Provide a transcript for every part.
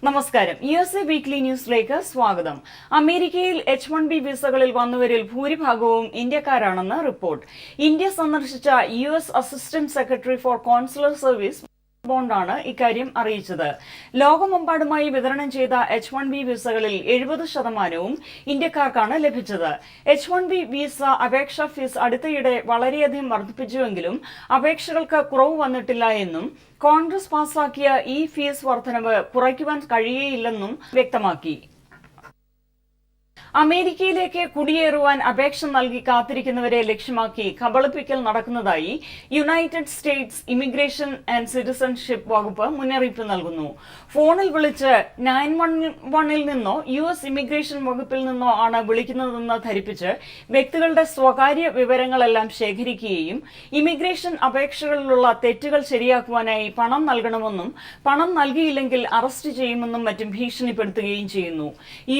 നമസ്കാരം. USA weekly ന്യൂസിലേക്ക് സ്വാഗതം. അമേരിക്കയിൽ H-1B വിസകളിൽ വന്നവരിൽ ഭൂരിഭാഗവും ഇന്ത്യക്കാരാണെന്ന് റിപ്പോർട്ട്. ഇന്ത്യ സന്ദർശിച്ച US assistant secretary for consular service ബോണ്ടാണ് ഇക്കാര്യം അറിയിച്ചത്. ലോകമെമ്പാടുമായി വിതരണം ചെയ്ത H-1B വിസകളിൽ 70% ഇന്ത്യക്കാർക്കാണ് ലഭിച്ചത്. H-1B വിസ അപേക്ഷാ ഫീസ് അടുത്തയിടെ വളരെയധികം വർദ്ധിപ്പിച്ചുവെങ്കിലും അപേക്ഷകൾക്ക് കുറവ് വന്നിട്ടില്ല എന്നും കോൺഗ്രസ് പാസാക്കിയ ഈ ഫീസ് വർധനവ് കുറയ്ക്കുവാൻ കഴിയുകയില്ലെന്നും വ്യക്തമാക്കി. അമേരിക്കയിലേക്ക് കുടിയേറുവാൻ അപേക്ഷ നൽകി കാത്തിരിക്കുന്നവരെ ലക്ഷ്യമാക്കി കബളിപ്പിക്കൽ നടക്കുന്നതായി United States immigration and citizenship വകുപ്പ് മുന്നറിയിപ്പ് നൽകുന്നു. ഫോണിൽ വിളിച്ച് 911 നിന്നോ US ഇമിഗ്രേഷൻ വകുപ്പിൽ നിന്നോ ആണ് വിളിക്കുന്നതെന്ന് ധരിപ്പിച്ച് വ്യക്തികളുടെ സ്വകാര്യ വിവരങ്ങളെല്ലാം ശേഖരിക്കുകയും ഇമിഗ്രേഷൻ അപേക്ഷകളിലുള്ള തെറ്റുകൾ ശരിയാക്കുവാനായി പണം നൽകണമെന്നും പണം നൽകിയില്ലെങ്കിൽ അറസ്റ്റ് ചെയ്യുമെന്നും മറ്റും ഭീഷണിപ്പെടുത്തുകയും ചെയ്യുന്നു.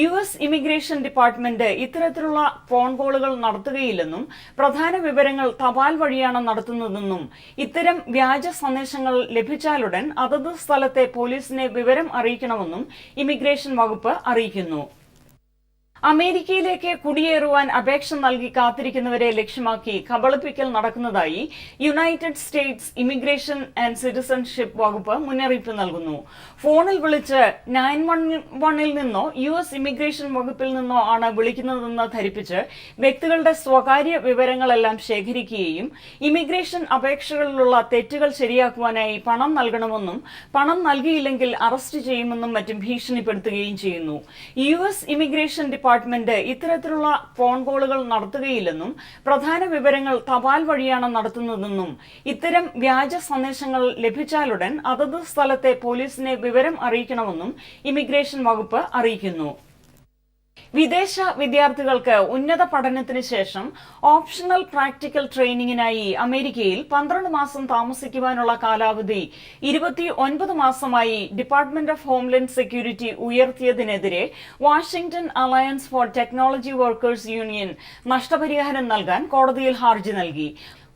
US ഇമിഗ്രേഷൻ ഡിപ്പാർട്ട്മെന്റ് ഇത്തരത്തിലുള്ള ഫോൺ കോളുകൾ നടത്തുകയില്ലെന്നും പ്രധാന വിവരങ്ങൾ തപാൽ വഴിയാണ് നടത്തുന്നതെന്നും ഇത്തരം വ്യാജ സന്ദേശങ്ങൾ ലഭിച്ചാലുടൻ അതത് സ്ഥലത്തെ പോലീസിനെ വിവരം അറിയിക്കണമെന്നും ഇമിഗ്രേഷൻ വകുപ്പ് അറിയിക്കുന്നു. അമേരിക്കയിലേക്ക് കുടിയേറുവാൻ അപേക്ഷ നൽകി കാത്തിരിക്കുന്നവരെ ലക്ഷ്യമാക്കി കബളിപ്പിക്കൽ നടക്കുന്നതായി United States immigration and citizenship വകുപ്പ് മുന്നറിയിപ്പ് നൽകുന്നു. ഫോണിൽ വിളിച്ച് 911 നിന്നോ US ഇമിഗ്രേഷൻ വകുപ്പിൽ നിന്നോ ആണ് വിളിക്കുന്നതെന്ന് ധരിപ്പിച്ച് വ്യക്തികളുടെ സ്വകാര്യ വിവരങ്ങളെല്ലാം ശേഖരിക്കുകയും ഇമിഗ്രേഷൻ അപേക്ഷകളിലുള്ള തെറ്റുകൾ ശരിയാക്കുവാനായി പണം നൽകണമെന്നും പണം നൽകിയില്ലെങ്കിൽ അറസ്റ്റ് ചെയ്യുമെന്നും മറ്റും ഭീഷണിപ്പെടുത്തുകയും ചെയ്യുന്നു. US ഇമിഗ്രേഷൻ ഡിപ്പാർട്ട്മെന്റ് ഇത്തരത്തിലുള്ള ഫോൺ കോളുകൾ നടത്തുകയില്ലെന്നും പ്രധാന വിവരങ്ങൾ തപാൽ വഴിയാണ് നടത്തുന്നതെന്നും ഇത്തരം വ്യാജ സന്ദേശങ്ങൾ ലഭിച്ചാലുടൻ അതത് സ്ഥലത്തെ പോലീസിനെ വിവരം അറിയിക്കണമെന്നും ഇമിഗ്രേഷൻ വകുപ്പ് അറിയിക്കുന്നു. വിദേശ വിദ്യാർത്ഥികൾക്ക് ഉന്നത പഠനത്തിന് ശേഷം ഓപ്ഷണൽ പ്രാക്ടിക്കൽ ട്രെയിനിങ്ങിനായി അമേരിക്കയിൽ 12 മാസം താമസിക്കുവാനുള്ള കാലാവധി 29 മാസമായി ഡിപ്പാർട്ട്മെന്റ് ഓഫ് ഹോംലാൻഡ് സെക്യൂരിറ്റി ഉയർത്തിയതിനെതിരെ Washington alliance for technology workers union നഷ്ടപരിഹാരം നൽകാൻ കോടതിയിൽ ഹർജി നൽകി.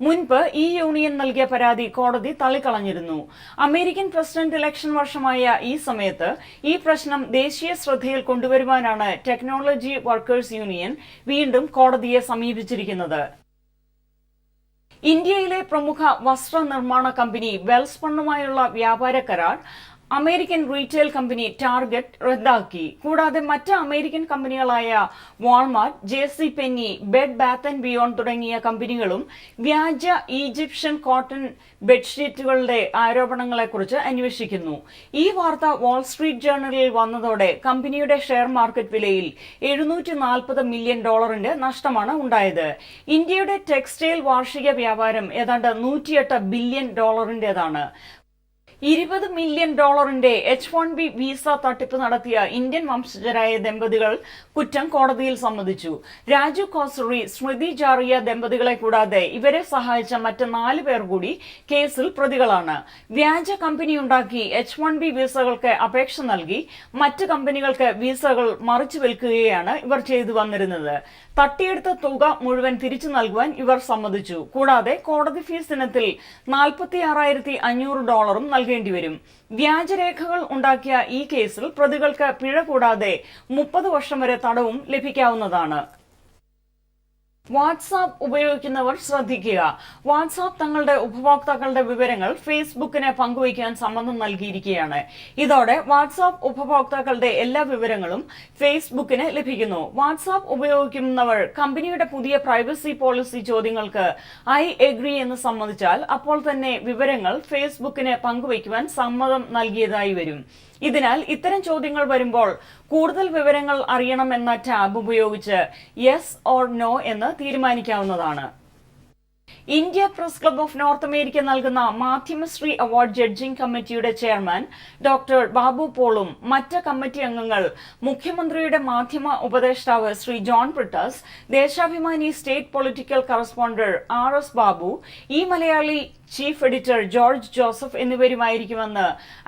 മുൻപ് ഈ യൂണിയൻ നൽകിയ പരാതി കോടതി തള്ളിക്കളഞ്ഞിരുന്നു. അമേരിക്കൻ പ്രസിഡന്റ് ഇലക്ഷൻ വർഷമായ ഈ സമയത്ത് ഈ പ്രശ്നം ദേശീയ ശ്രദ്ധയിൽ കൊണ്ടുവരുവാനാണ് ടെക്നോളജി വർക്കേഴ്സ് യൂണിയൻ വീണ്ടും കോടതിയെ സമീപിച്ചിരിക്കുന്നത്. ഇന്ത്യയിലെ പ്രമുഖ വസ്ത്രനിർമ്മാണ കമ്പനി വെൽസ്പണ്ണുമായുള്ള വ്യാപാര കരാർ അമേരിക്കൻ റീറ്റെയിൽ കമ്പനി ടാർഗറ്റ് റദ്ദാക്കി. കൂടാതെ മറ്റ് അമേരിക്കൻ കമ്പനികളായ Walmart, JC Penney, bed bath and beyond തുടങ്ങിയ കമ്പനികളും വ്യാജ ഈജിപ്ഷ്യൻ കോട്ടൺ ബെഡ്ഷീറ്റുകളുടെ ആരോപണങ്ങളെക്കുറിച്ച് അന്വേഷിക്കുന്നു. ഈ വാർത്ത വാൾസ്ട്രീറ്റ് ജേർണലിൽ വന്നതോടെ കമ്പനിയുടെ ഷെയർ മാർക്കറ്റ് വിലയിൽ $740 മില്യൺ നഷ്ടമാണ് ഉണ്ടായത്. ഇന്ത്യയുടെ ടെക്സ്റ്റൈൽ വാർഷിക വ്യാപാരം ഏതാണ്ട് $108 ബില്യൺ. $20 മില്യൺ H-1B വിസ തട്ടിപ്പ് നടത്തിയ ഇന്ത്യൻ വംശജരായ ദമ്പതികൾ കുറ്റം കോടതിയിൽ സമ്മതിച്ചു. രാജു കോസറി, സ്മൃതി ജാറിയ ദമ്പതികളെ കൂടാതെ ഇവരെ സഹായിച്ച മറ്റ് 4 പേർ കൂടി കേസിൽ പ്രതികളാണ്. വ്യാജ കമ്പനിയുണ്ടാക്കി H-1B വിസകൾക്ക് അപേക്ഷ നൽകി മറ്റ് കമ്പനികൾക്ക് വിസകൾ മറിച്ചു വിൽക്കുകയാണ് ഇവർ ചെയ്തു വന്നിരുന്നത്. തട്ടിയെടുത്ത തുക മുഴുവൻ തിരിച്ചു നൽകുവാൻ ഇവർ സമ്മതിച്ചു. കൂടാതെ കോടതി ഫീസ് ഇനത്തിൽ $46,500 നൽകേണ്ടിവരും. വ്യാജരേഖകൾ ഉണ്ടാക്കിയ ഈ കേസിൽ പ്രതികൾക്ക് പിഴ കൂടാതെ 30 വർഷം വരെ തടവും ലഭിക്കാവുന്നതാണ്. വാട്സാപ്പ് ഉപയോഗിക്കുന്നവർ ശ്രദ്ധിക്കുക. വാട്സാപ്പ് തങ്ങളുടെ ഉപഭോക്താക്കളുടെ വിവരങ്ങൾ ഫേസ്ബുക്കിന് പങ്കുവയ്ക്കാൻ സമ്മതം നൽകിയിരിക്കുകയാണ്. ഇതോടെ വാട്സാപ്പ് ഉപഭോക്താക്കളുടെ എല്ലാ വിവരങ്ങളും ഫേസ്ബുക്കിന് ലഭിക്കുന്നു. വാട്സാപ്പ് ഉപയോഗിക്കുന്നവർ കമ്പനിയുടെ പുതിയ പ്രൈവസി പോളിസി ചോദ്യങ്ങൾക്ക് ഐ എഗ്രി എന്ന് സമ്മതിച്ചാൽ അപ്പോൾ തന്നെ വിവരങ്ങൾ ഫേസ്ബുക്കിന് പങ്കുവയ്ക്കുവാൻ സമ്മതം നൽകിയതായി വരും. ഇതിനാൽ ഇത്തരം ചോദ്യങ്ങൾ വരുമ്പോൾ കൂടുതൽ വിവരങ്ങൾ അറിയണമെന്ന ടാബ് ഉപയോഗിച്ച് യെസ് ഓർ നോ എന്ന് തീരുമാനിക്കാവുന്നതാണ്. India press club of North America നൽകുന്ന മാധ്യമശ്രീ അവാർഡ് ജഡ്ജിംഗ് കമ്മിറ്റിയുടെ ചെയർമാൻ ഡോക്ടർ ബാബു പോളും മറ്റ് കമ്മിറ്റി അംഗങ്ങൾ മുഖ്യമന്ത്രിയുടെ മാധ്യമ ഉപദേഷ്ടാവ് Shri John Brittas, Deshabhimani state political correspondent RS Babu, e Malayalee chief editor George Joseph എന്നിവരുമായിരിക്കുമെന്ന്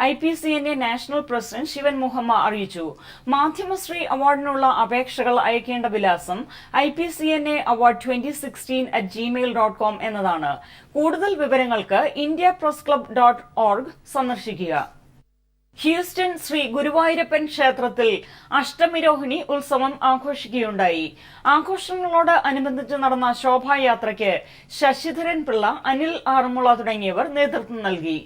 IPCNA national president Sivan Muhamma അറിയിച്ചു. മാധ്യമശ്രീ അവാർഡിനുള്ള അപേക്ഷകൾ അയക്കേണ്ട വിലാസം IPCNA award 2016@gmail.com എന്നതാണ്. കൂടുതൽ വിവരങ്ങൾക്ക് indiapressclub.org സന്ദർശിക്കുക. ഹ്യൂസ്റ്റൺ ശ്രീ ഗുരുവായൂരപ്പൻ ക്ഷേത്രത്തിൽ അഷ്ടമിരോഹിണി ഉത്സവം ആഘോഷിക്കുകയുണ്ടായി. ആഘോഷങ്ങളോട് അനുബന്ധിച്ച് നടന്ന ശോഭായാത്രയ്ക്ക് ശശിധരൻ പിള്ള, അനിൽ ആറന്മുള തുടങ്ങിയവർ നേതൃത്വം നൽകി.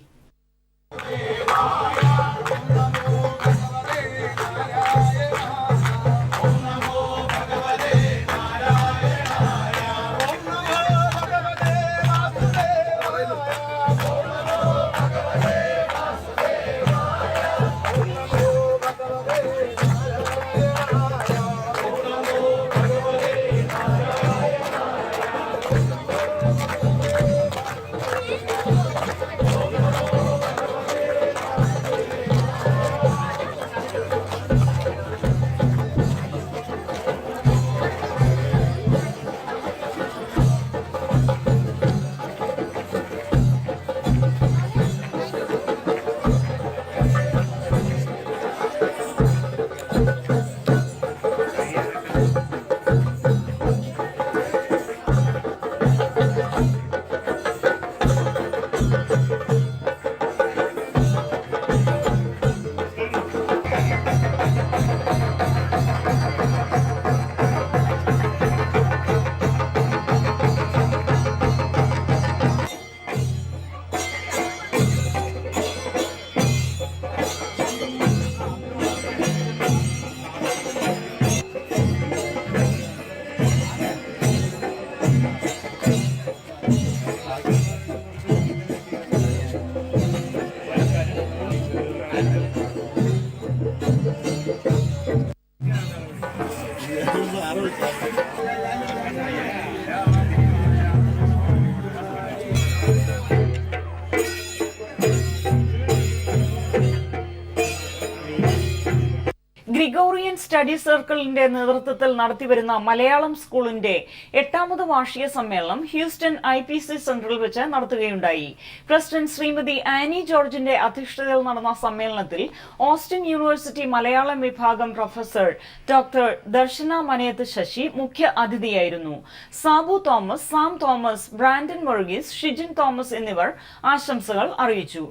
ഗ്രിഗോറിയൻ സ്റ്റഡി സർക്കിളിന്റെ നേതൃത്വത്തിൽ നടത്തിവരുന്ന മലയാളം സ്കൂളിന്റെ 8ാമത് വാർഷിക സമ്മേളനം ഹ്യൂസ്റ്റൺ IPC സെന്ററിൽ വെച്ച് നടത്തുകയുണ്ടായി. പ്രസിഡന്റ് ശ്രീമതി ആനി ജോർജിന്റെ അധ്യക്ഷതയിൽ നടന്ന സമ്മേളനത്തിൽ ഓസ്റ്റിൻ യൂണിവേഴ്സിറ്റി മലയാളം വിഭാഗം പ്രൊഫസർ ഡോക്ടർ ദർശന മനയത്ത് ശശി മുഖ്യ അതിഥിയായിരുന്നു. Sabu Thomas, Sam Thomas, Brandon Varghese, Shijin Thomas എന്നിവർ ആശംസകൾ അറിയിച്ചു.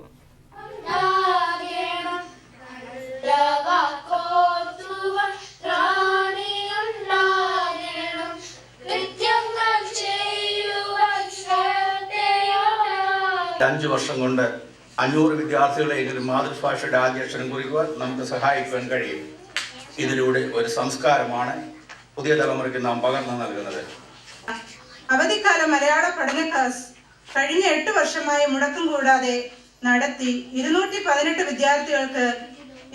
അഞ്ചു വർഷം കൊണ്ട് 500 വിദ്യാർത്ഥികളെങ്കിലും മാതൃഭാഷയുടെ ആദ്യാക്ഷരം കുറിക്കുവാൻ നമുക്ക് സഹായിക്കുവാൻ കഴിയും. ഇതിലൂടെ ഒരു സംസ്കാരമാണ് പുതിയ തലമുറയ്ക്ക് നാം പകർന്നു നൽകുന്നത്. അവധിക്കാല മലയാള പഠന ക്ലാസ് കഴിഞ്ഞ 8 വർഷമായി മുടക്കം കൂടാതെ നടത്തി 218 വിദ്യാർത്ഥികൾക്ക്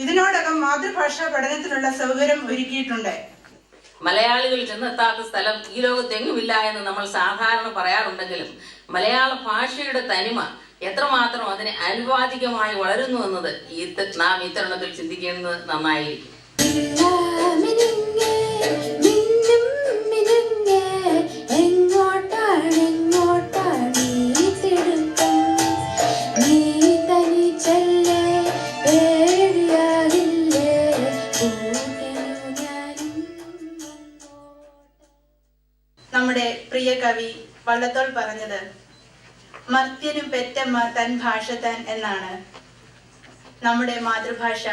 ഇതിനോടകം മാതൃഭാഷാ പഠനത്തിനുള്ള സൗകര്യം ഒരുക്കിയിട്ടുണ്ട്. മലയാളികൾ ചെന്നെത്താത്ത സ്ഥലം ഈ ലോകത്തെങ്ങുമില്ല എന്ന് നമ്മൾ സാധാരണ പറയാറുണ്ടെങ്കിലും മലയാള ഭാഷയുടെ തനിമ എത്രമാത്രം അതിന് അനുവാദികമായി വളരുന്നു എന്നത് നാം ഈ തരുണത്തിൽ ചിന്തിക്കുന്നത് നന്നായിരിക്കും. നമ്മുടെ പ്രിയ കവി വള്ളത്തോൾ പറഞ്ഞത് മർത്യനും പെറ്റമ്മ തൻ ഭാഷ താൻ എന്നാണ്. നമ്മുടെ മാതൃഭാഷ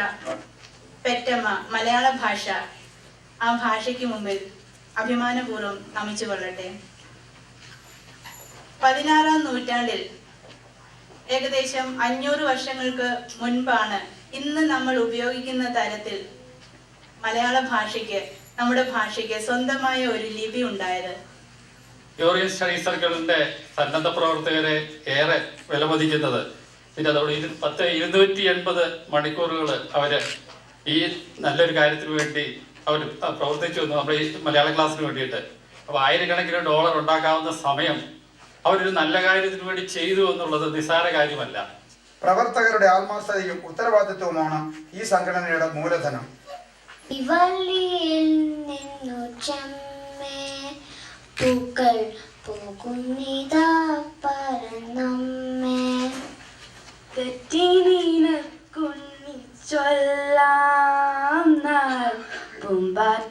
പെറ്റമ്മ മലയാള ഭാഷ ആ ഭാഷയ്ക്ക് മുമ്പിൽ അഭിമാനപൂർവ്വം നമിച്ചു കൊള്ളട്ടെ. 16ാം നൂറ്റാണ്ടിൽ ഏകദേശം 500 വർഷങ്ങൾക്ക് മുൻപാണ് ഇന്ന് നമ്മൾ ഉപയോഗിക്കുന്ന തരത്തിൽ മലയാള ഭാഷയ്ക്ക്, നമ്മുടെ ഭാഷയ്ക്ക് സ്വന്തമായ ഒരു ലിപി ഉണ്ടായത്. ഗ്രിഗോറിയൻ സ്റ്റഡി സർക്കിളിന്റെ സന്നദ്ധ പ്രവർത്തകരെ ഏറെ വിലമതിക്കുന്നത് പിന്നെ അതോടെ 280 മണിക്കൂറുകൾ അവര് ഈ നല്ലൊരു കാര്യത്തിന് വേണ്ടി അവർ പ്രവർത്തിച്ചു വന്നു, നമ്മുടെ ഈ മലയാള ക്ലാസ്സിന് വേണ്ടിയിട്ട്. അപ്പോൾ ആയിരക്കണക്കിന് ഡോളർ ഉണ്ടാക്കാവുന്ന സമയം അവരൊരു നല്ല കാര്യത്തിന് വേണ്ടി ചെയ്തു എന്നുള്ളത് നിസ്സാര കാര്യമല്ല. പ്രവർത്തകരുടെ ആത്മാർത്ഥതയും ഉത്തരവാദിത്വവുമാണ് ഈ സംഘടനയുടെ മൂലധനം. പൂക്കൾ പോകുന്നിതാ പറന്നമ്മേ തെറ്റിനീനക്കുണ്ണി ചൊല്ലാം നാൾ പൂമ്പാറ്റകളിതാലം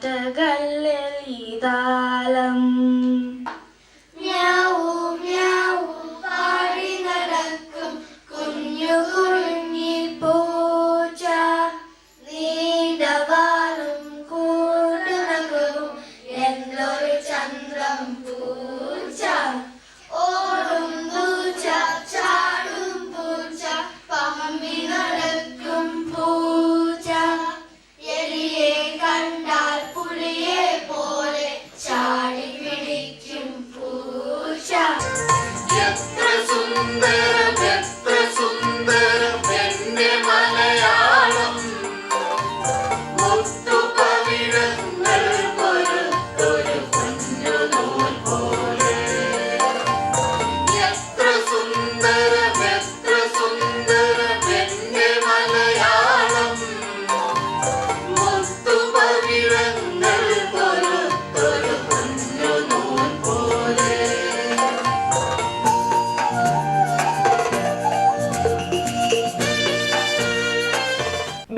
മ്യാവൂ മ്യാവൂ പാടി നടക്കും കുഞ്ഞു കുഞ്ഞി പൂച്ച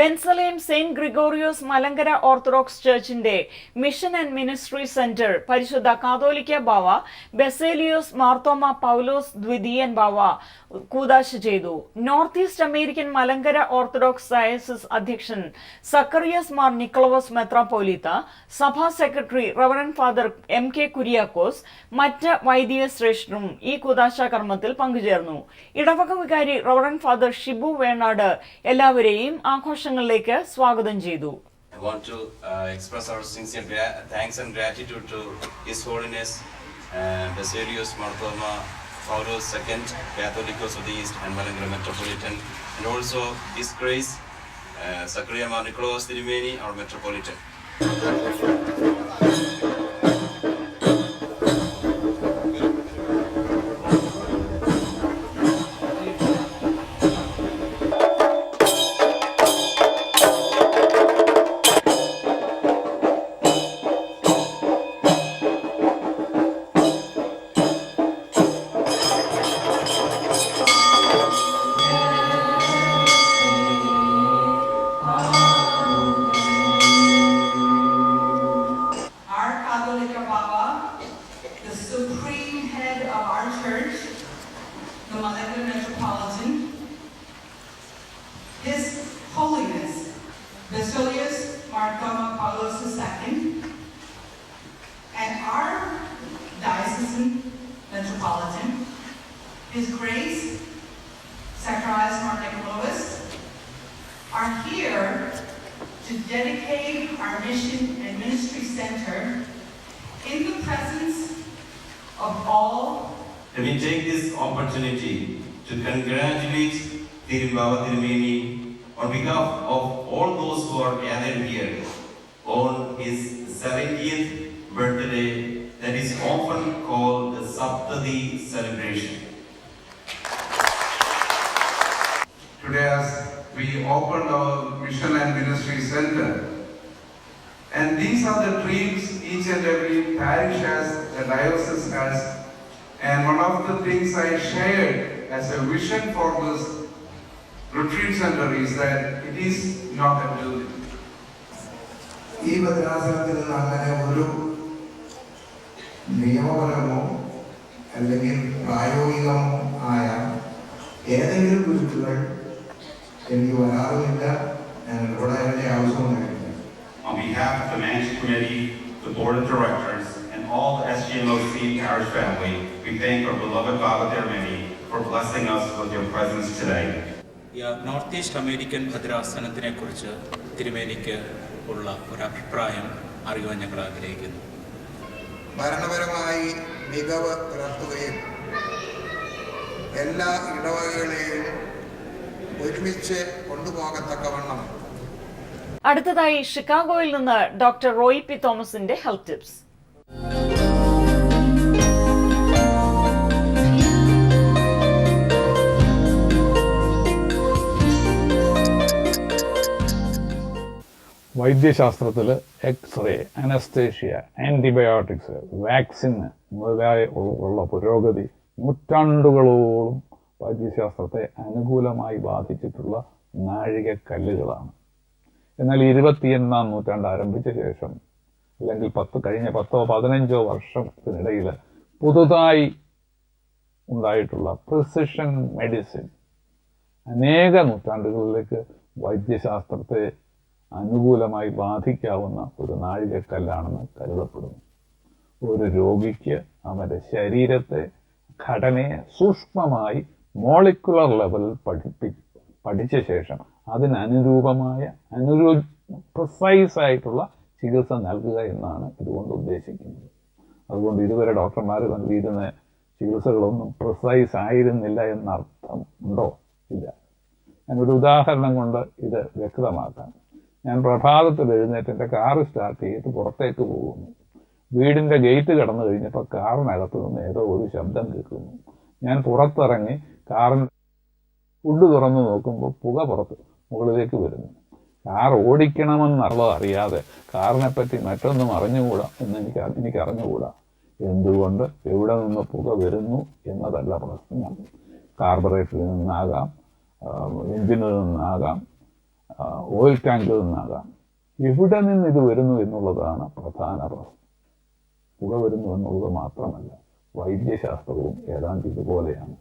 Bensalem saint Gregorios Malankara orthodox ചർച്ചിന്റെ മിഷൻ ആൻഡ് മിനിസ്ട്രി സെന്റർ പരിശുദ്ധ കാതോലിക്ക ബാവ ബെസേലിയോസ് മാർത്തോമ പൗലോസ് ദ്വിതീയൻ ബാവ കൂദാശ ചെയ്തു. North east American Malankara orthodox diocese അധ്യക്ഷൻ സക്കറിയസ് മാർ നിക്കോളോസ് മെത്രാപ്പോലീത്ത, സഭാ secretary reverend father MK Kuriakose, മറ്റ് വൈദിക ശ്രേഷ്ഠരും ഈ കൂദാശ കർമ്മത്തിൽ പങ്കുചേർന്നു. ഇടവക വികാരി റവറൻഡ് ഫാദർ ഷിബു വേണാട് എല്ലാവരെയും ആഘോഷങ്ങളിലേക്ക് സ്വാഗതം ചെയ്തു. I want to express our sincere thanks and gratitude to His Holiness Basilius Marthoma Paulos II, Catholicos of the East and Malangara Metropolitan, and also His Grace Zachariah Mar Nicholas Dirumeni, our Metropolitan. The supreme head of our church, the Malangara Metropolitan, His Holiness Basilius Marthoma Paulos II, and our diocesan metropolitan, His Grace Zacharias Mar Nicholas, are here to dedicate our mission and ministry center in the presence of all. Let me take this opportunity to congratulate Thirumbava Thirumeni on behalf of all those who are gathered here on his 70th birthday that is often called the Saptadi celebration. Today as we opened our Mission and Ministry Center, and these are the dreams each and every parish has, a diocese has, and one of the things I shared as a vision for this retreat center is that it is not a building. ഈ ഭദ്രാസനത്തിൽ നിന്ന് അങ്ങനെ ഒരു നിയമപരമോ അല്ലെങ്കിൽ പ്രായോഗികമോ ആയ ഏതെങ്കിലും ഗുരുക്കൾ എനിക്ക് വരാറുമില്ല, ഞാൻ ഇവിടെ അതിൻ്റെ ആവശ്യമുണ്ടായിട്ടില്ല. On behalf of the Management Committee, the Board of Directors, and all the SGMOC parish family, we thank our beloved Baba Thirumeni for blessing us with your presence today. North east American ഭദ്രാസനത്തിനെ കുറിച്ച് തിരുമേനിക്ക് ഉള്ള ഒരു അഭിപ്രായം അറിയുവാൻ ഞങ്ങൾ ആഗ്രഹിക്കുന്നു. ഭരണപരമായി മികവ് പുലർത്തുകയും എല്ലാ ഇടവകകളെയും ഒരുമിച്ച് കൊണ്ടുപോകത്തക്കവണ്ണം. അടുത്തതായി ഷിക്കാഗോയിൽ നിന്ന് ഡോക്ടർ റോയി പി തോമസിന്റെ ഹെൽത്ത് ടിപ്സ്. വൈദ്യശാസ്ത്രത്തിൽ എക്സ്റേ, അനസ്തേഷ്യ, ആൻറ്റിബയോട്ടിക്സ്, വാക്സിൻ മുതലായ ഉള്ള പുരോഗതി നൂറ്റാണ്ടുകളോളം വൈദ്യശാസ്ത്രത്തെ അനുകൂലമായി ബാധിച്ചിട്ടുള്ള നാഴികക്കല്ലുകളാണ്. എന്നാൽ 21ാം നൂറ്റാണ്ട് ആരംഭിച്ച ശേഷം, അല്ലെങ്കിൽ കഴിഞ്ഞ 10-15 വർഷത്തിനിടയിൽ പുതുതായി ഉണ്ടായിട്ടുള്ള പ്രിസിഷൻ മെഡിസിൻ അനേക നൂറ്റാണ്ടുകളിലേക്ക് വൈദ്യശാസ്ത്രത്തെ അനുകൂലമായി ബാധിക്കാവുന്ന ഒരു നാഴികക്കല്ലാണെന്ന് കരുതപ്പെടുന്നു. ഒരു രോഗിക്ക് അവൻ്റെ ശരീരത്തെ, ഘടനയെ സൂക്ഷ്മമായി മോളിക്കുലർ ലെവലിൽ പഠിച്ച ശേഷം അതിനനുരൂപമായ പ്രിസൈസ് ആയിട്ടുള്ള ചികിത്സ നൽകുക എന്നാണ് ഇതുകൊണ്ട് ഉദ്ദേശിക്കുന്നത്. അതുകൊണ്ട് ഇതുവരെ ഡോക്ടർമാർ നൽകിയിരുന്ന ചികിത്സകളൊന്നും പ്രിസൈസ് ആയിരുന്നില്ല എന്നർത്ഥം ഉണ്ടോ? ഇല്ല. ഞാനൊരു ഉദാഹരണം കൊണ്ട് ഇത് വ്യക്തമാക്കാം. ഞാൻ പ്രഭാതത്തിൽ എഴുന്നേറ്റ് എൻ്റെ കാറ് സ്റ്റാർട്ട് ചെയ്ത് പുറത്തേക്ക് പോകുന്നു. വീടിൻ്റെ ഗേറ്റ് കടന്നു കഴിഞ്ഞപ്പോൾ കാറിനകത്ത് നിന്ന് ഏതോ ഒരു ശബ്ദം കേൾക്കുന്നു. ഞാൻ പുറത്തിറങ്ങി കാറിൻ്റെ ഫുഡ് തുറന്നു നോക്കുമ്പോൾ പുക പുറത്ത് മുകളിലേക്ക് വരുന്നു. കാർ ഓടിക്കണമെന്നുള്ളത് അറിയാതെ കാറിനെപ്പറ്റി മറ്റൊന്നും അറിഞ്ഞുകൂടാ എന്ന് എനിക്ക് അറിഞ്ഞുകൂടാ. എന്തുകൊണ്ട്, എവിടെ നിന്ന് പുക വരുന്നു എന്നതല്ല പ്രശ്നം. കാർബറേറ്ററിൽ നിന്നാകാം, എഞ്ചിനിൽ നിന്നാകാം, ഓയിൽ ടാങ്കിൽ നിന്നാകാം. എവിടെ നിന്ന് ഇത് വരുന്നു എന്നുള്ളതാണ് പ്രധാന പ്രശ്നം. പുക വരുന്നു എന്നുള്ളത് മാത്രമല്ല, വൈദ്യശാസ്ത്രവും ഏതാണ്ട് ഇതുപോലെയാണ്.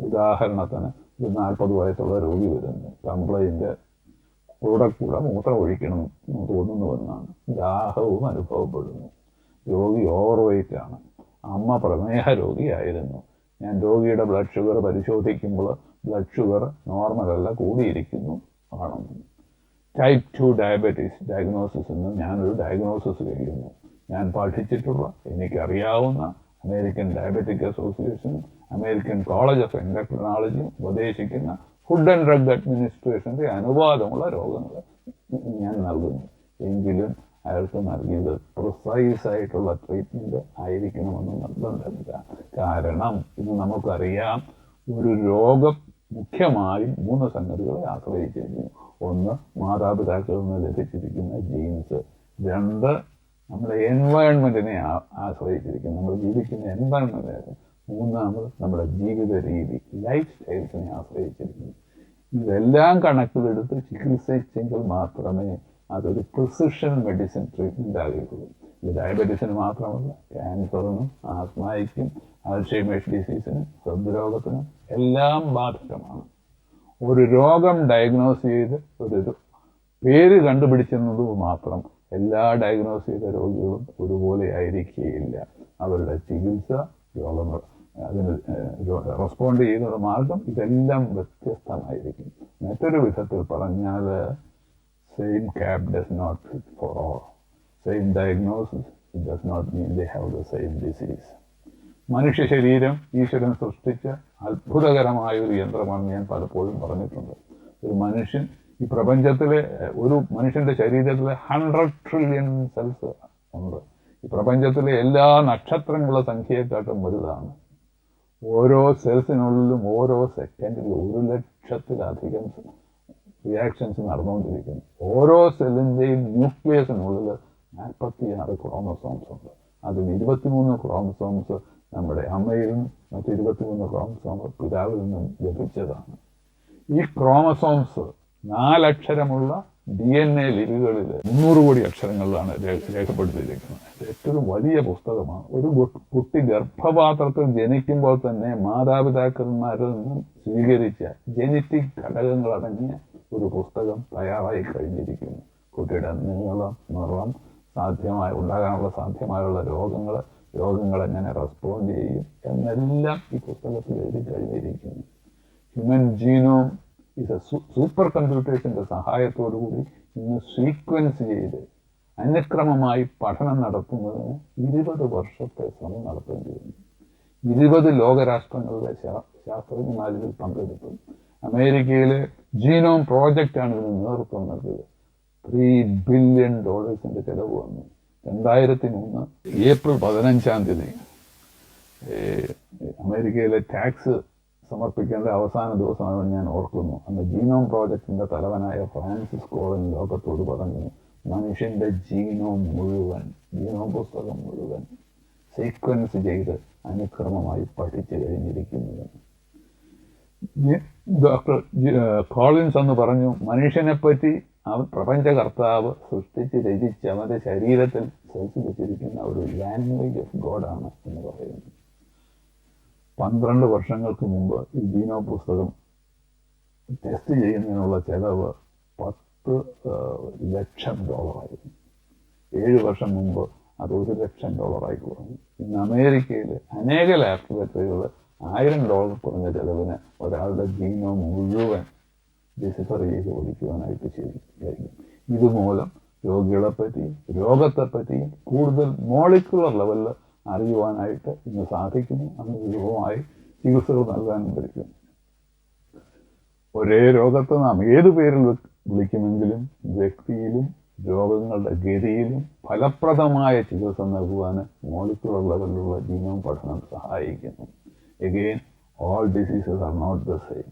ഉദാഹരണത്തിന് ഒരു 40 വയസ്സുള്ള രോഗി വരുന്നു, കംപ്ലൈൻറ്റ് കൂടെ മൂത്രം ഒഴിക്കണം എന്ന് തോന്നുന്നുവെന്നാണ്. ദാഹവും അനുഭവപ്പെടുന്നു. രോഗി ഓവർ വെയ്റ്റ് ആണ്. അമ്മ പ്രമേഹ രോഗിയായിരുന്നു. ഞാൻ രോഗിയുടെ ബ്ലഡ് ഷുഗർ പരിശോധിക്കുമ്പോൾ ബ്ലഡ് ഷുഗർ നോർമലല്ല, കൂടിയിരിക്കുന്നു കാണുന്നു. ടൈപ്പ് 2 ഡയബറ്റീസ് ഡയഗ്നോസിസ് എന്ന് ഞാനൊരു ഡയഗ്നോസിസ് കഴിയുന്നു. ഞാൻ പഠിച്ചിട്ടുള്ള, എനിക്കറിയാവുന്ന American diabetic association, American college of endocrinology ഉപദേശിക്കുന്ന ഫുഡ് ആൻഡ് ഡ്രഗ് അഡ്മിനിസ്ട്രേഷൻ്റെ അനുവാദമുള്ള രോഗങ്ങൾ ഞാൻ നൽകുന്നു. എങ്കിലും അയാൾക്ക് നൽകിയത് പ്രിസൈസ് ആയിട്ടുള്ള ട്രീറ്റ്മെൻറ്റ് ആയിരിക്കണമെന്ന് നിർബന്ധമില്ല. കാരണം ഇന്ന് നമുക്കറിയാം, ഒരു രോഗം മുഖ്യമായും 3 സംഗതികളെ ആശ്രയിച്ചിരിക്കുന്നു. 1, മാതാപിതാക്കളിൽ നിന്ന് ലഭിച്ചിരിക്കുന്ന ജീൻസ്. 2, നമ്മുടെ എൻവയൺമെൻറ്റിനെ ആശ്രയിച്ചിരിക്കുന്നു, നമ്മൾ ജീവിക്കുന്ന എൻവയൺമെൻറ്റിനെ. 3, നമ്മുടെ ജീവിത രീതി, ലൈഫ് സ്റ്റൈൽസിനെ ആശ്രയിച്ചിരിക്കുന്നു. ഇതെല്ലാം കണക്കിലെടുത്ത് ചികിത്സിച്ചെങ്കിൽ മാത്രമേ അതൊരു പ്രിസിഷൻ മെഡിസിൻ ട്രീറ്റ്മെൻ്റ് ആകുകയുള്ളൂ. ഇത് ഡയബറ്റീസിന് മാത്രമല്ല, ക്യാൻസറിനും ആസ്മയ്ക്കും അൾഷൈമേഴ്സ് ഡിസീസിനും ഹൃദ്രോഗത്തിനും എല്ലാം ബാധകമാണ്. ഒരു രോഗം ഡയഗ്നോസ് ചെയ്ത് ഒരു പേര് കണ്ടുപിടിച്ചെന്നത് മാത്രം എല്ലാ ഡയഗ്നോസ് ചെയ്ത രോഗികളും ഒരുപോലെ ആയിരിക്കുകയില്ല. അവരുടെ ചികിത്സ, രോഗങ്ങൾ അതിന് റെസ്പോണ്ട് ചെയ്യുന്ന മാർഗം ഇതെല്ലാം വ്യത്യസ്തമായിരിക്കും. മറ്റൊരു വിധത്തിൽ പറഞ്ഞാൽ, same cap does not fit for all. Same diagnosis it does not mean they have the same disease. മനുഷ്യ ശരീരം ഈശ്വരൻ സൃഷ്ടിച്ച അത്ഭുതകരമായ ഒരു യന്ത്രമാണെന്ന് ഞാൻ പലപ്പോഴും പറഞ്ഞിട്ടുണ്ട്. ഒരു മനുഷ്യൻ, ഈ പ്രപഞ്ചത്തിലെ ഒരു മനുഷ്യൻ്റെ ശരീരത്തിലെ 100 ട്രില്യൺ സെൽസ് ഉണ്ട്. ഈ പ്രപഞ്ചത്തിലെ എല്ലാ നക്ഷത്രങ്ങളുടെ സംഖ്യയെക്കാട്ടും വലുതാണ്. ഓരോ സെൽസിനുള്ളിലും ഓരോ സെക്കൻഡിലും 100,000-ലധികം റിയാക്ഷൻസ് നടന്നുകൊണ്ടിരിക്കുന്നു. ഓരോ സെല്ലിൻ്റെയും ന്യൂക്ലിയസിനുള്ളിൽ 46 ക്രോമസോംസ് ഉണ്ട്. അതിൽ 23 ക്രോമസോംസ് നമ്മുടെ അമ്മയിൽ നിന്നും മറ്റ് 23 ക്രോമസോംസ് പിതാവിൽ നിന്നും ലഭിച്ചതാണ്. ഈ ക്രോമസോംസ് 4 അക്ഷരമുള്ള DNA ലിപികളിൽ 300 കോടി അക്ഷരങ്ങളിലാണ് രേഖപ്പെടുത്തിയിരിക്കുന്നത്. ഏറ്റവും വലിയ പുസ്തകമാണ്. ഒരു കുട്ടി ഗർഭപാത്രത്തിൽ ജനിക്കുമ്പോൾ തന്നെ മാതാപിതാക്കന്മാരിൽ നിന്നും സ്വീകരിച്ച ജനറ്റിക് ഘടകങ്ങളടങ്ങിയ ഒരു പുസ്തകം തയ്യാറായി കഴിഞ്ഞിരിക്കുന്നു. കുട്ടിയുടെ നീളം, നിറം, ഉണ്ടാകാനുള്ള സാധ്യമായുള്ള രോഗങ്ങൾ എങ്ങനെ റെസ്പോണ്ട് ചെയ്യും എന്നെല്ലാം ഈ പുസ്തകത്തിൽ എഴുതി കഴിഞ്ഞിരിക്കുന്നു. ഹ്യൂമൻ ജീനോം സൂപ്പർ കമ്പ്യൂട്ടേഴ്സിൻ്റെ സഹായത്തോടുകൂടി ഇന്ന് സീക്വൻസ് ചെയ്ത് അനുക്രമമായി പഠനം നടത്തുന്നതിന് 20 വർഷത്തെ ശ്രമം നടത്തേണ്ടി വന്നു. 20 ലോകരാഷ്ട്രങ്ങളിലെ ശാസ്ത്രജ്ഞന്മാരിൽ പങ്കെടുത്തു. അമേരിക്കയിലെ ജീനോം പ്രോജക്റ്റാണ് ഇതിന് നേതൃത്വം നൽകിയത്. $3 ബില്യൺ ചിലവ് വന്നു. 2003 ഏപ്രിൽ 15 അമേരിക്കയിലെ ടാക്സ് സമർപ്പിക്കേണ്ട അവസാന ദിവസമാണ് ഞാൻ ഓർക്കുന്നു. അന്ന് ജീനോം പ്രോജക്റ്റിൻ്റെ തലവനായ ഫ്രാൻസിസ് കോളൻ ലോകത്തോട് പറഞ്ഞു, മനുഷ്യൻ്റെ ജീനോം പുസ്തകം മുഴുവൻ സീക്വൻസ് ചെയ്ത് അനുക്രമമായി പഠിച്ചു കഴിഞ്ഞിരിക്കുന്നത്. ഡോക്ടർ കോളിൻസ് എന്ന് പറഞ്ഞു, മനുഷ്യനെപ്പറ്റി പ്രപഞ്ചകർത്താവ് സൃഷ്ടിച്ച് രചിച്ച് അവൻ്റെ ശരീരത്തിൽ സൃഷ്ടിച്ചിരിക്കുന്ന ഒരു ലാംഗ്വേജ് ഓഫ് ഗോഡാണ് എന്ന് പറയുന്നു. 12 വർഷങ്ങൾക്ക് മുമ്പ് ഈ ജീനോ പുസ്തകം ടെസ്റ്റ് ചെയ്യുന്നതിനുള്ള ചെലവ് $10 ലക്ഷം. 7 വർഷം മുമ്പ് അത് $1 ലക്ഷം കുറഞ്ഞു. ഇന്ന് അമേരിക്കയിൽ അനേക ലാബറട്ടറികൾ $1000 കുറഞ്ഞ ചെലവിന് ഒരാളുടെ ജീനോം മുഴുവൻ ഡിസിഫർ ചെയ്ത് ഓടിക്കുവാനായിട്ട് കഴിയും. ഇതുമൂലം രോഗികളെപ്പറ്റിയും രോഗത്തെപ്പറ്റിയും കൂടുതൽ മോളിക്കുലർ ലെവലിൽ അറിയുവാനായിട്ട് ഇന്ന് സാധിക്കുന്നു. അന്ന് സുലഭമായി ചികിത്സകൾ നൽകാനും കഴിക്കും. ഒരേ രോഗത്തെ നാം ഏതു പേരിൽ വിളിക്കുമെങ്കിലും വ്യക്തിയിലും രോഗങ്ങളുടെ ഗതിയിലും ഫലപ്രദമായ ചികിത്സ നൽകുവാൻ മോളിക്കുലർ ലെവലിലുള്ള ജീനോം പഠനം സഹായിക്കുന്നു. Again, all diseases are not the same.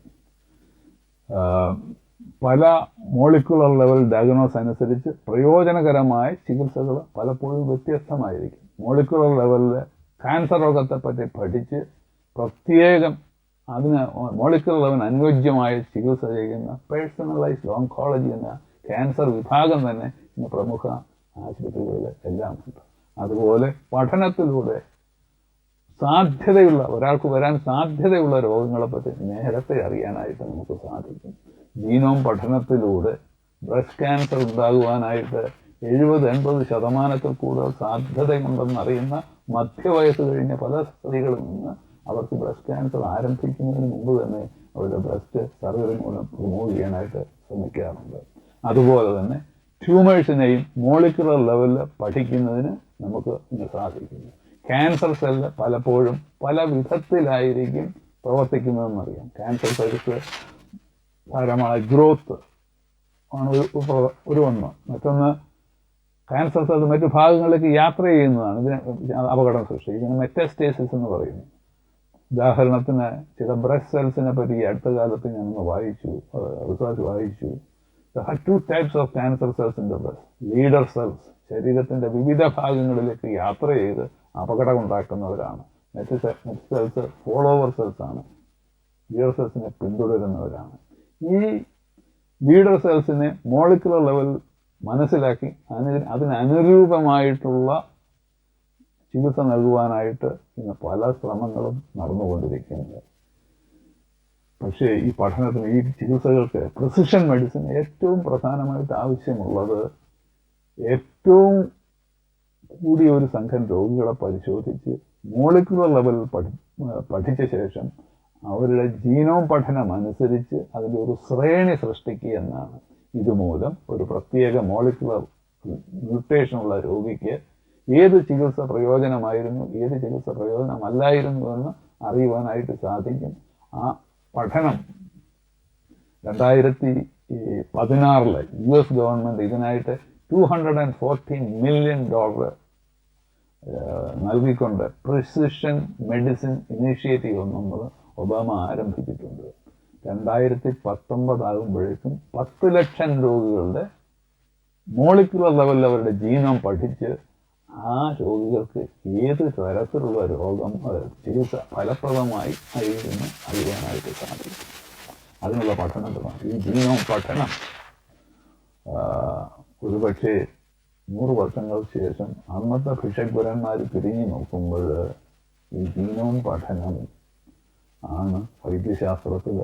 പല മോളിക്കുലർ ലെവൽ ഡയഗ്നോസ് അനുസരിച്ച് പ്രയോജനകരമായ ചികിത്സകൾ പലപ്പോഴും വ്യത്യസ്തമായിരിക്കും. മോളിക്കുലർ ലെവലിൽ ക്യാൻസർ രോഗത്തെപ്പറ്റി പഠിച്ച് പ്രത്യേകം അതിന് മോളിക്കുലർ ലെവൽ അനുയോജ്യമായ ചികിത്സ ചെയ്യുന്ന പേഴ്സണലൈസ്ഡ് ഓങ്കോളജി എന്ന ക്യാൻസർ വിഭാഗം തന്നെ ഇന്ന് പ്രമുഖ ആശുപത്രികളിൽ എല്ലാം ഉണ്ട്. അതുപോലെ പഠനത്തിലൂടെ സാധ്യതയുള്ള ഒരാൾക്ക് വരാൻ സാധ്യതയുള്ള രോഗങ്ങളെപ്പറ്റി നേരത്തെ അറിയാനായിട്ട് നമുക്ക് സാധിക്കും. ജീനോം പഠനത്തിലൂടെ ബ്രസ്റ്റ് ക്യാൻസർ ഉണ്ടാകുവാനായിട്ട് 70-80% കൂടുതൽ സാധ്യതയുണ്ടെന്നറിയുന്ന മധ്യവയസ്സ് കഴിഞ്ഞ പല സ്ത്രീകളിൽ നിന്ന് അവർക്ക് ബ്രസ്റ്റ് ക്യാൻസർ ആരംഭിക്കുന്നതിന് മുമ്പ് തന്നെ അവരുടെ ബ്രസ്റ്റ് സർജറി മൂലം റിമൂവ് ചെയ്യാനായിട്ട് ശ്രമിക്കാറുണ്ട്. അതുപോലെ തന്നെ ട്യൂമേഴ്സിനെയും മോളിക്കുലർ ലെവലിൽ പഠിക്കുന്നതിന് നമുക്ക് ഇന്ന് സാധിക്കുന്നു. ക്യാൻസർ സെല്ല് പലപ്പോഴും പല വിധത്തിലായിരിക്കും പ്രവർത്തിക്കുന്നതെന്നറിയാം. ക്യാൻസർ സെൽസ് ധാരാളമായ ഗ്രോത്ത് ആണ് ഒരു ഒന്ന്. മറ്റൊന്ന് ക്യാൻസർ സെൽസ് മറ്റു ഭാഗങ്ങളിലേക്ക് യാത്ര ചെയ്യുന്നതാണ് ഇതിന് അപകടം സൃഷ്ടിക്കുന്നത്. മെറ്റാസ്റ്റേസിസ് എന്ന് പറയുന്നു. ഉദാഹരണത്തിന് ചില ബ്രസ്റ്റ് സെൽസിനെ പറ്റി ഈ അടുത്ത കാലത്ത് ഞാനൊന്ന് റിസർച്ച് വായിച്ചു. There are 2 types of cancer cells in the breast. Leader cells ശരീരത്തിൻ്റെ വിവിധ ഭാഗങ്ങളിലേക്ക് യാത്ര ചെയ്ത് അപകടം ഉണ്ടാക്കുന്നവരാണ്. മറ്റ് സെൽസ് ഫോളോവർ സെൽസ് ആണ്, ലീഡർ സെൽസിനെ പിന്തുടരുന്നവരാണ്. ഈ ലീഡർ സെൽസിനെ മോളിക്കുലർ ലെവൽ മനസ്സിലാക്കി അതിനനുരൂപമായിട്ടുള്ള ചികിത്സ നൽകുവാനായിട്ട് ഇന്ന് പല ശ്രമങ്ങളും നടന്നുകൊണ്ടിരിക്കുന്നത്. പക്ഷേ ഈ പഠനത്തിന് ഈ ചികിത്സകൾക്ക് പ്രിസിഷൻ മെഡിസിൻ ഏറ്റവും പ്രധാനമായിട്ട് ആവശ്യമുള്ളത് ഏറ്റവും കൂടിയ ഒരു സംഘം രോഗികളെ പരിശോധിച്ച് മോളിക്കുലർ ലെവലിൽ പഠിച്ച ശേഷം അവരുടെ ജീനോം പഠനം അനുസരിച്ച് അതിൻ്റെ ഒരു ശ്രേണി സൃഷ്ടിക്കുക എന്നാണ്. ഇതുമൂലം ഒരു പ്രത്യേക മോളിക്കുലർ മ്യൂട്ടേഷനുള്ള രോഗിക്ക് ഏത് ചികിത്സ പ്രയോജനമായിരുന്നു, ഏത് ചികിത്സ പ്രയോജനമല്ലായിരുന്നു എന്ന് അറിയുവാനായിട്ട് സാധിക്കും. ആ പഠനം 2016 US ഗവൺമെൻറ് ഇതിനായിട്ട് $214 million നൽകിക്കൊണ്ട് പ്രിസിഷൻ മെഡിസിൻ ഇനീഷ്യേറ്റീവ് എന്നുള്ളത് ഒബാമ ആരംഭിച്ചിട്ടുണ്ട്. 2019 ആകുമ്പോഴേക്കും 10 ലക്ഷം രോഗികളുടെ മോളിക്കുലർ ലെവലിൽ അവരുടെ ജീനോം പഠിച്ച് ആ രോഗികൾക്ക് ഏത് തരത്തിലുള്ള രോഗം ചികിത്സ ഫലപ്രദമായി ആയിരുന്നു അറിയാനായിട്ട് സാധിക്കും. അതിനുള്ള പഠനമാണ് ഈ ജീനോം പഠനം. ഒരുപക്ഷെ 100 വർഷങ്ങൾക്ക് ശേഷം അന്നത്തെ ഭിഷഗ്വരന്മാർ തിരിഞ്ഞു നോക്കുമ്പോൾ ഈ ജീനോം പഠനം ആണ് വൈദ്യശാസ്ത്രത്തിൽ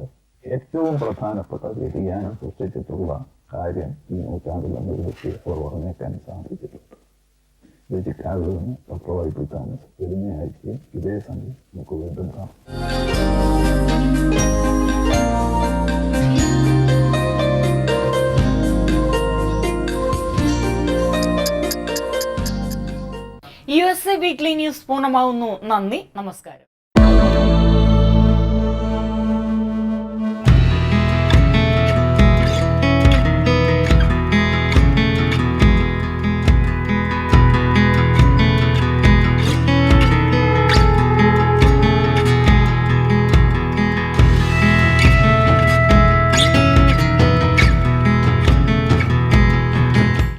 ഏറ്റവും പ്രധാനപ്പെട്ട വ്യതിയാനം സൃഷ്ടിച്ചിട്ടുള്ള കാര്യം ഈ നൂറ്റാണ്ടിലെന്ന് ഒരുപക്ഷെ അവർ പറഞ്ഞേക്കാൻ സാധിച്ചിട്ടുണ്ട്. ചിക്കാഗോയിൽ നിന്ന് ഡോക്ടർ വൈ.പി. തോമസ്. വരുന്ന ആഴ്ചയും ഇതേ സമയം നമുക്ക് വീണ്ടും കാണാം. USA വീക്ക്ലി ന്യൂസ് പൂർണ്ണമാവുന്നു. നന്ദി, നമസ്കാരം.